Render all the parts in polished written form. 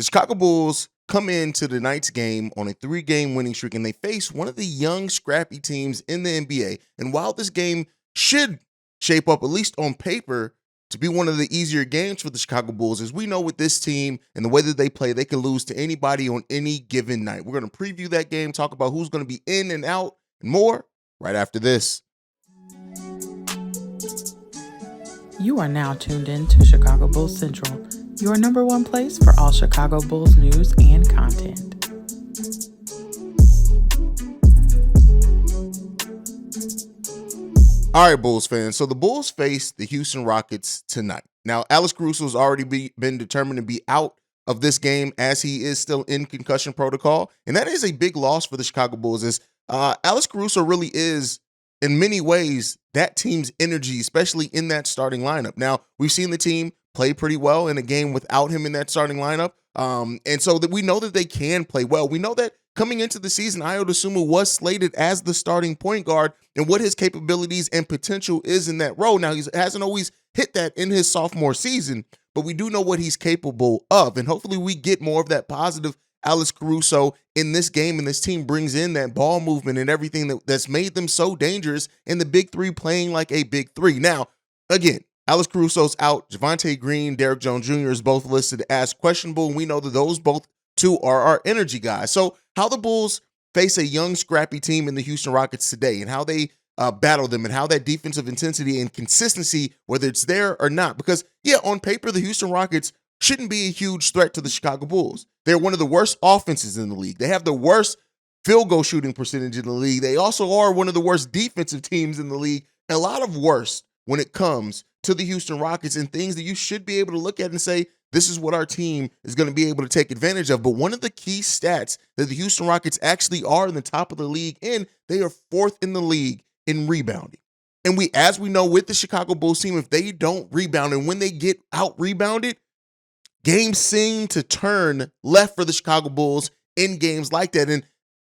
The Chicago Bulls come into the night's game on a 3-game winning streak, and they face one of the young, scrappy teams in the NBA. And while this game should shape up, at least on paper, to be one of the easier games for the Chicago Bulls, as we know with this team and the way that they play, they can lose to anybody on any given night. We're going to preview that game, talk about who's going to be in and out, and more right after this. You are now tuned in to Chicago Bulls Central, your number one place for all Chicago Bulls news and content. All right, Bulls fans. So the Bulls face the Houston Rockets tonight. Now, Alex Caruso has already been determined to be out of this game as he is still in concussion protocol. And that is a big loss for the Chicago Bulls, as Alex Caruso really is, in many ways, that team's energy, especially in that starting lineup. Now, we've seen the team play pretty well in a game without him in that starting lineup. And so that we know that they can play well. We know that coming into the season, Ayo Dosunmu was slated as the starting point guard and what his capabilities and potential is in that role. Now, he hasn't always hit that in his sophomore season, but we do know what he's capable of. And hopefully we get more of that positive Alex Caruso in this game, and this team brings in that ball movement and everything that's made them so dangerous, and the big three playing like a big three. Now, again, Alex Caruso's out. Javonte Green, Derrick Jones Jr. is both listed as questionable, and we know that those both two are our energy guys. So how the Bulls face a young, scrappy team in the Houston Rockets today, and how they battle them, and how that defensive intensity and consistency, whether it's there or not. Because, yeah, on paper, the Houston Rockets shouldn't be a huge threat to the Chicago Bulls. They're one of the worst offenses in the league. They have the worst field goal shooting percentage in the league. They also are one of the worst defensive teams in the league. A lot of worst when it comes to the Houston Rockets, and things that you should be able to look at and say, this is what our team is going to be able to take advantage of. But one of the key stats that the Houston Rockets actually are in the top of the league in, they are 4th in the league in rebounding. And as we know with the Chicago Bulls team, if they don't rebound, and when they get out rebounded, games seem to turn left for the Chicago Bulls in games like that.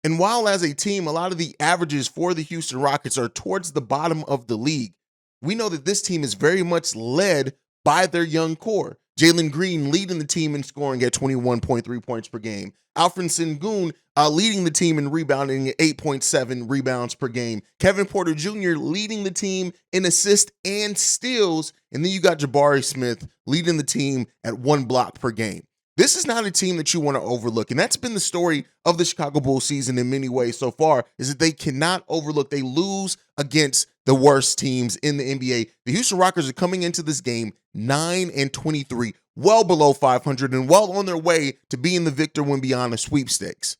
And while as a team, a lot of the averages for the Houston Rockets are towards the bottom of the league, we know that this team is very much led by their young core. Jalen Green leading the team in scoring at 21.3 points per game. Alfred Sengun leading the team in rebounding at 8.7 rebounds per game. Kevin Porter Jr. leading the team in assists and steals. And then you got Jabari Smith leading the team at 1 block per game. This is not a team that you want to overlook. And that's been the story of the Chicago Bulls season in many ways so far, is that they cannot overlook. They lose against the worst teams in the NBA. The Houston Rockets are coming into this game 9-23, well below 500, and well on their way to being the victor when beyond a sweepstakes.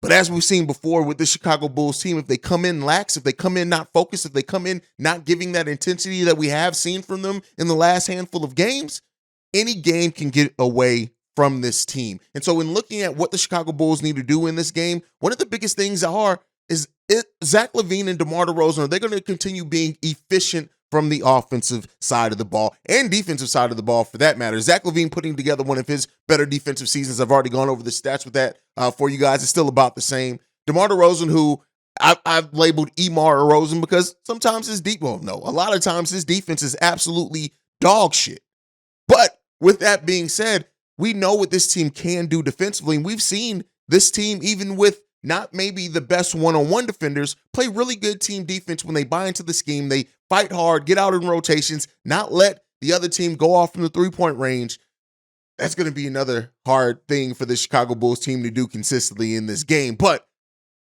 But as we've seen before with the Chicago Bulls team, if they come in lax, if they come in not focused, if they come in not giving that intensity that we have seen from them in the last handful of games, any game can get away from this team. And so in looking at what the Chicago Bulls need to do in this game, one of the biggest things is Zach LaVine and DeMar DeRozan, are they going to continue being efficient from the offensive side of the ball and defensive side of the ball for that matter? Zach LaVine putting together one of his better defensive seasons. I've already gone over the stats with that for you guys. It's still about the same. DeMar DeRozan, who I've labeled EMAR erosion because sometimes a lot of times his defense is absolutely dog shit. But with that being said, we know what this team can do defensively, and we've seen this team, even with not maybe the best one-on-one defenders, play really good team defense when they buy into the scheme. They fight hard, get out in rotations, not let the other team go off from the three-point range. That's going to be another hard thing for the Chicago Bulls team to do consistently in this game. But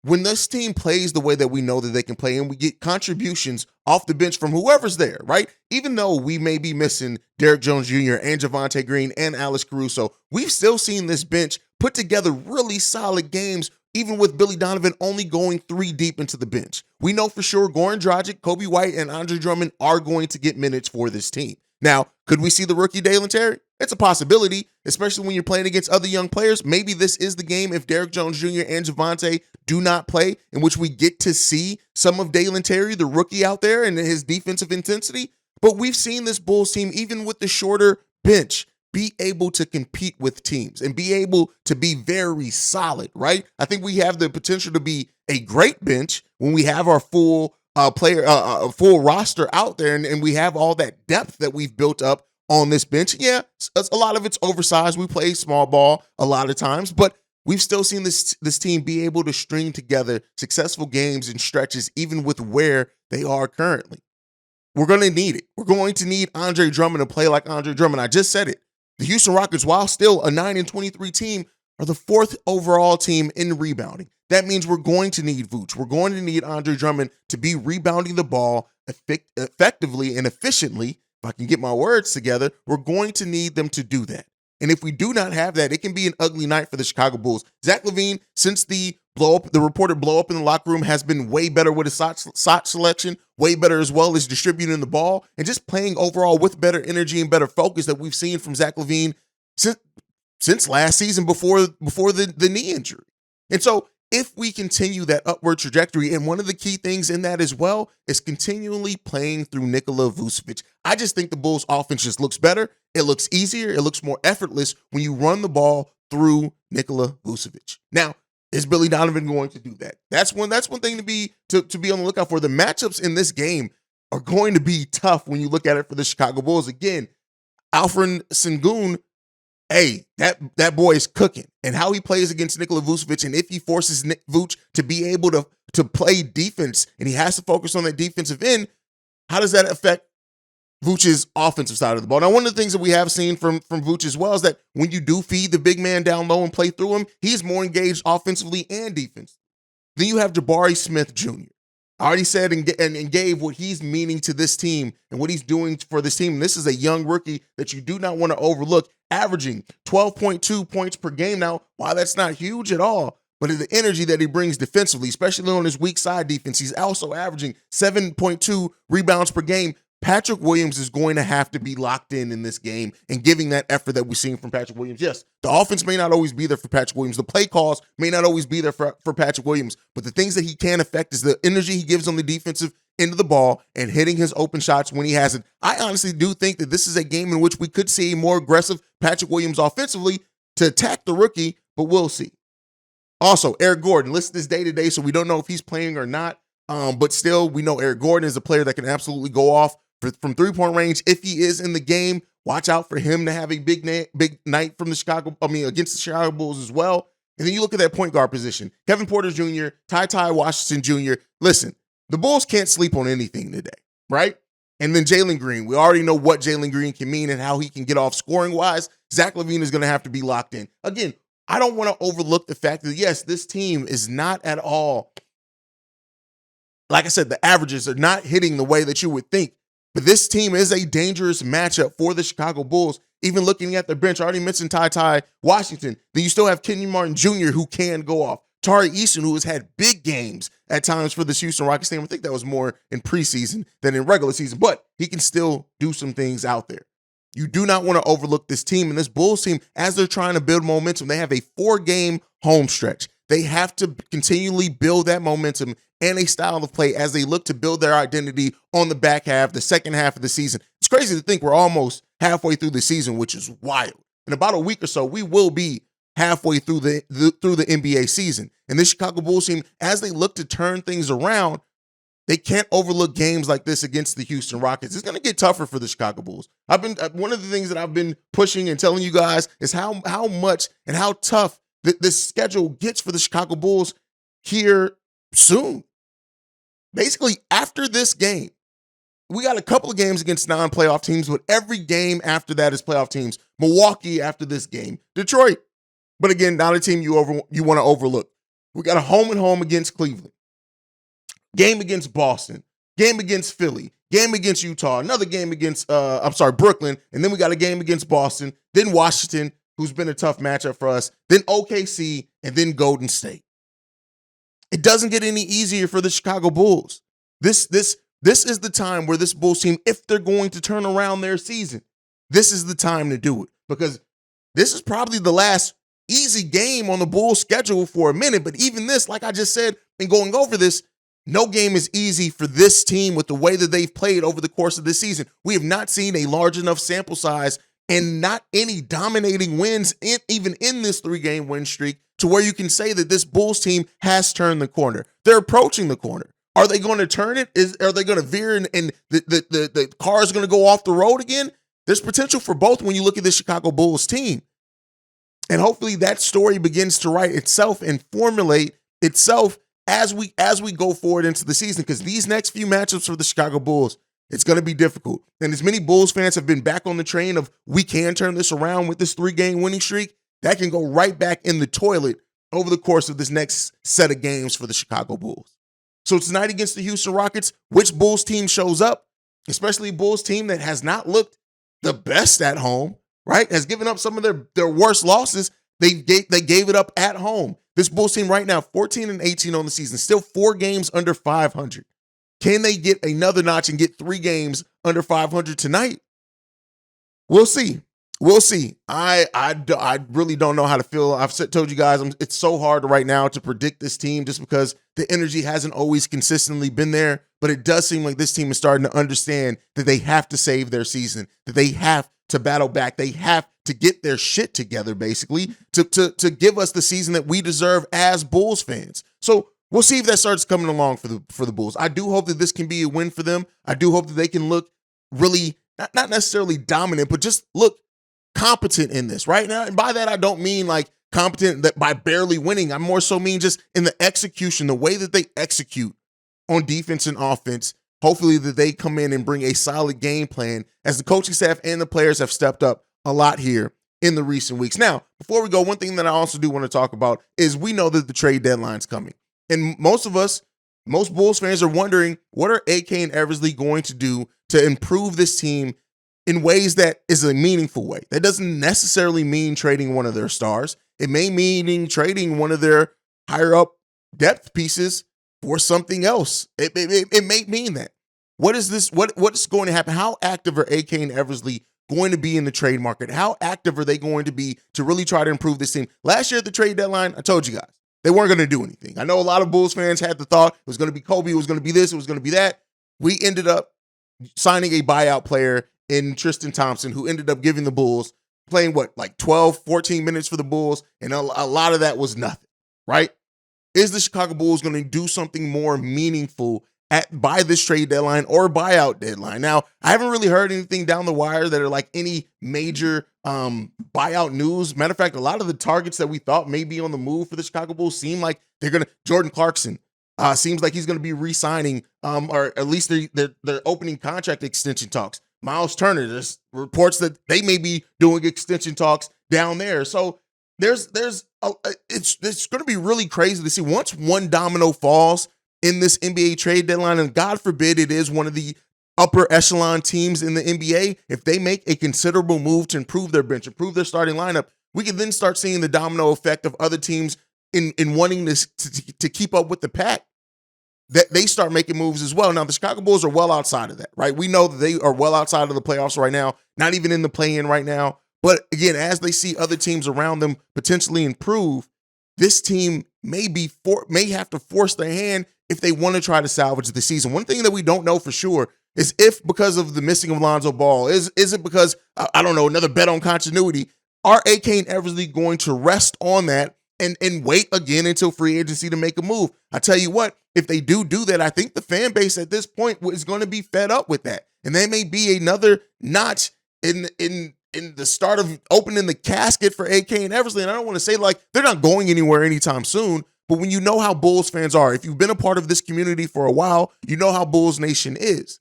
when this team plays the way that we know that they can play, and we get contributions off the bench from whoever's there, right? Even though we may be missing Derrick Jones Jr. and Javonte Green and Alex Caruso, we've still seen this bench put together really solid games, even with Billy Donovan only going 3 deep into the bench. We know for sure Goran Dragic, Kobe White, and Andre Drummond are going to get minutes for this team. Now, could we see the rookie Dalen Terry? It's a possibility, especially when you're playing against other young players. Maybe this is the game if Derrick Jones Jr. and Javonte do not play, in which we get to see some of Dalen Terry, the rookie out there, and his defensive intensity. But we've seen this Bulls team, even with the shorter bench, be able to compete with teams and be able to be very solid, right? I think we have the potential to be a great bench when we have our full full roster out there, and we have all that depth that we've built up on this bench. Yeah, a lot of it's oversized. We play small ball a lot of times, but we've still seen this team be able to string together successful games and stretches, even with where they are currently. We're going to need it. We're going to need Andre Drummond to play like Andre Drummond. I just said it. The Houston Rockets, while still a 9-23 team, are the 4th overall team in rebounding. That means we're going to need Vooch. We're going to need Andre Drummond to be rebounding the ball effectively and efficiently. If I can get my words together, we're going to need them to do that. And if we do not have that, it can be an ugly night for the Chicago Bulls. Zach LaVine, since the reported blow up in the locker room, has been way better with his shot selection, way better as well as distributing the ball, and just playing overall with better energy and better focus that we've seen from Zach LaVine since last season before the knee injury. And so if we continue that upward trajectory, and one of the key things in that as well is continually playing through Nikola Vucevic. I just think the Bulls offense just looks better. It looks easier. It looks more effortless when you run the ball through Nikola Vucevic. Now, is Billy Donovan going to do that? That's one thing to be on the lookout for. The matchups in this game are going to be tough when you look at it for the Chicago Bulls. Again, Alfred Sengun, hey, that boy is cooking. And how he plays against Nikola Vucevic, and if he forces Nick Vooch to be able to play defense, and he has to focus on that defensive end, how does that affect Vooch's offensive side of the ball? Now, one of the things that we have seen from Vooch as well is that when you do feed the big man down low and play through him, he's more engaged offensively and defensively. Then you have Jabari Smith Jr. I already said and gave what he's meaning to this team and what he's doing for this team. And this is a young rookie that you do not want to overlook, averaging 12.2 points per game. Now, while that's not huge at all, but the energy that he brings defensively, especially on his weak side defense, he's also averaging 7.2 rebounds per game. Patrick Williams is going to have to be locked in this game and giving that effort that we've seen from Patrick Williams. Yes, the offense may not always be there for Patrick Williams. The play calls may not always be there for Patrick Williams, but the things that he can affect is the energy he gives on the defensive end of the ball and hitting his open shots when he has it. I honestly do think that this is a game in which we could see a more aggressive Patrick Williams offensively to attack the rookie, but we'll see. Also, Eric Gordon listed this day-to-day, so we don't know if he's playing or not, but still, we know Eric Gordon is a player that can absolutely go off from three-point range. If he is in the game, watch out for him to have a big night from against the Chicago Bulls as well. And then you look at that point guard position. Kevin Porter Jr., Ty Washington Jr. Listen, the Bulls can't sleep on anything today, right? And then Jalen Green. We already know what Jalen Green can mean and how he can get off scoring-wise. Zach LaVine is going to have to be locked in. Again, I don't want to overlook the fact that, yes, this team is not at all, like I said, the averages are not hitting the way that you would think. But this team is a dangerous matchup for the Chicago Bulls. Even looking at their bench, I already mentioned Ty Washington. Then you still have Kenyon Martin Jr., who can go off. Tari Eason, who has had big games at times for the Houston Rockets team. I think that was more in preseason than in regular season, but he can still do some things out there. You do not want to overlook this team, and this Bulls team, as they're trying to build momentum, they have a 4-game home stretch. They have to continually build that momentum and a style of play as they look to build their identity on the back half, the second half of the season. It's crazy to think we're almost halfway through the season, which is wild. In about a week or so, we will be halfway through the NBA season. And this Chicago Bulls team, as they look to turn things around, they can't overlook games like this against the Houston Rockets. It's going to get tougher for the Chicago Bulls. One of the things that I've been pushing and telling you guys is how much and how tough this schedule gets for the Chicago Bulls here soon. Basically, after this game, we got a couple of games against non-playoff teams, but every game after that is playoff teams. Milwaukee after this game, Detroit. But again, not a team you want to overlook. We got a home against Cleveland, game against Boston, game against Philly, game against Utah, another game against Brooklyn, and then we got a game against Boston, then Washington, who's been a tough matchup for us, then OKC, and then Golden State. It doesn't get any easier for the Chicago Bulls. This is the time where this Bulls team, if they're going to turn around their season, this is the time to do it, because this is probably the last easy game on the Bulls schedule for a minute. But even this, like I just said, and going over this, no game is easy for this team with the way that they've played over the course of this season. We have not seen a large enough sample size and not any dominating wins even in this 3-game win streak to where you can say that this Bulls team has turned the corner. They're approaching the corner. Are they going to turn it? Are they going to veer and the car is going to go off the road again? there's potential for both when you look at the Chicago Bulls team. And hopefully that story begins to write itself and formulate itself as we go forward into the season, because these next few matchups for the Chicago Bulls, it's going to be difficult. And as many Bulls fans have been back on the train of we can turn this around with this 3-game winning streak, that can go right back in the toilet over the course of this next set of games for the Chicago Bulls. So tonight against the Houston Rockets, which Bulls team shows up, especially a Bulls team that has not looked the best at home, right? Has given up some of their worst losses. They gave it up at home. This Bulls team right now, 14-18 on the season, still 4 games under 500. Can they get another notch and get 3 games under 500 tonight? We'll see. We'll see. I really don't know how to feel. I've told you guys, it's so hard right now to predict this team just because the energy hasn't always consistently been there. But it does seem like this team is starting to understand that they have to save their season, that they have to battle back. They have to get their shit together, basically, to give us the season that we deserve as Bulls fans. So we'll see if that starts coming along for the Bulls. I do hope that this can be a win for them. I do hope that they can look really, not necessarily dominant, but just look competent in this right now. And by that, I don't mean like competent that by barely winning. I more so mean just in the execution, the way that they execute on defense and offense. Hopefully that they come in and bring a solid game plan, as the coaching staff and the players have stepped up a lot here in the recent weeks. Now, before we go, one thing that I also do want to talk about is we know that the trade deadline's coming. And most Bulls fans are wondering, what are AK and Eversley going to do to improve this team in ways that is a meaningful way? That doesn't necessarily mean trading one of their stars. It may mean trading one of their higher up depth pieces for something else. It may mean that. What is this? What's going to happen? How active are AK and Eversley going to be in the trade market? How active are they going to be to really try to improve this team? Last year at the trade deadline, I told you guys, they weren't going to do anything. I know a lot of Bulls fans had the thought it was going to be Kobe, it was going to be this, it was going to be that. We ended up signing a buyout player in Tristan Thompson, who ended up giving the Bulls, playing like 12, 14 minutes for the Bulls, and a lot of that was nothing, right? Is the Chicago Bulls going to do something more meaningful by this trade deadline or buyout deadline? Now, I haven't really heard anything down the wire that are like any major buyout news. Matter of fact, a lot of the targets that we thought may be on the move for the Chicago Bulls seem like they're going to. Jordan Clarkson seems like he's going to be re-signing, or at least they're opening contract extension talks. Miles Turner, there's reports that they may be doing extension talks down there. So it's going to be really crazy to see once one domino falls in this NBA trade deadline, and God forbid it is one of the upper echelon teams in the NBA. If they make a considerable move to improve their bench, improve their starting lineup, we can then start seeing the domino effect of other teams in wanting this to keep up with the pack, that they start making moves as well. Now, the Chicago Bulls are well outside of that, right? We know that they are well outside of the playoffs right now, not even in the play-in right now. But again, as they see other teams around them potentially improve, this team may have to force their hand if they want to try to salvage the season. One thing that we don't know for sure is if, because of the missing of Lonzo Ball, is it because, I don't know, another bet on continuity, are AK and Eversley going to rest on that and wait again until free agency to make a move? I tell you what, if they do that, I think the fan base at this point is going to be fed up with that. And there may be another notch in the start of opening the casket for AK and Eversley. And I don't want to say like they're not going anywhere anytime soon, but when you know how Bulls fans are, if you've been a part of this community for a while, you know how Bulls Nation is.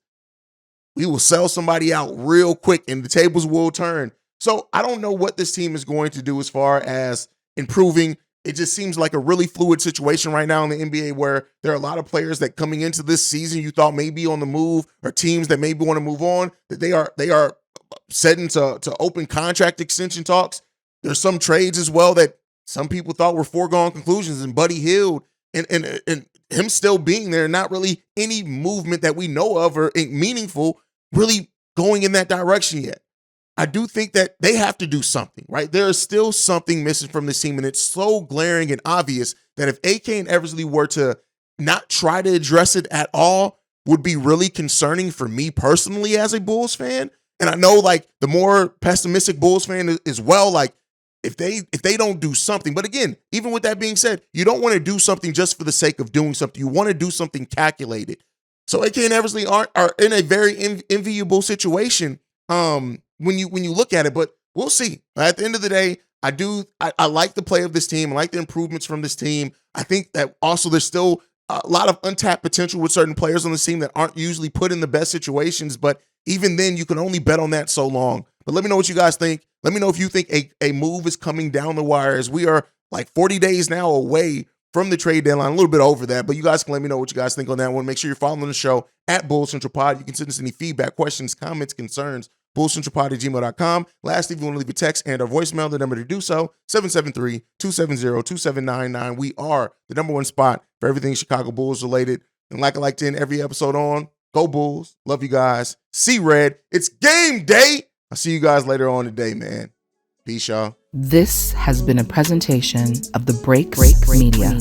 We will sell somebody out real quick and the tables will turn. So I don't know what this team is going to do as far as improving. It just seems like a really fluid situation right now in the NBA, where there are a lot of players that coming into this season you thought may be on the move, or teams that maybe want to move on, that they are setting to open contract extension talks. There's some trades as well that some people thought were foregone conclusions, and Buddy Hield and him still being there, not really any movement that we know of or meaningful really going in that direction yet. I do think that they have to do something, right? There is still something missing from this team, and it's so glaring and obvious that if AK and Eversley were to not try to address it at all, would be really concerning for me personally as a Bulls fan. And I know like the more pessimistic Bulls fan as well, like if they don't do something. But again, even with that being said, you don't want to do something just for the sake of doing something. You want to do something calculated. So AK and Eversley are in a very enviable situation. when you look at it, but we'll see. At the end of the day, I like the play of this team. I like the improvements from this team. I think that also there's still a lot of untapped potential with certain players on the team that aren't usually put in the best situations, but even then you can only bet on that so long. But let me know what you guys think. Let me know if you think a move is coming down the wire, as we are like 40 days now away from the trade deadline, a little bit over that, but you guys can let me know what you guys think on that one. Make sure you're following the show at Bull Central Pod. You can send us any feedback, questions, comments, concerns, bullcentralpod@gmail.com. Lastly, if you want to leave a text and or voicemail, the number to do so, 773-270-2799. We are the number one spot for everything Chicago Bulls related. And like I like to end every episode on, go Bulls. Love you guys. See red. It's game day. I'll see you guys later on today, man. Peace, y'all. This has been a presentation of the Break Media.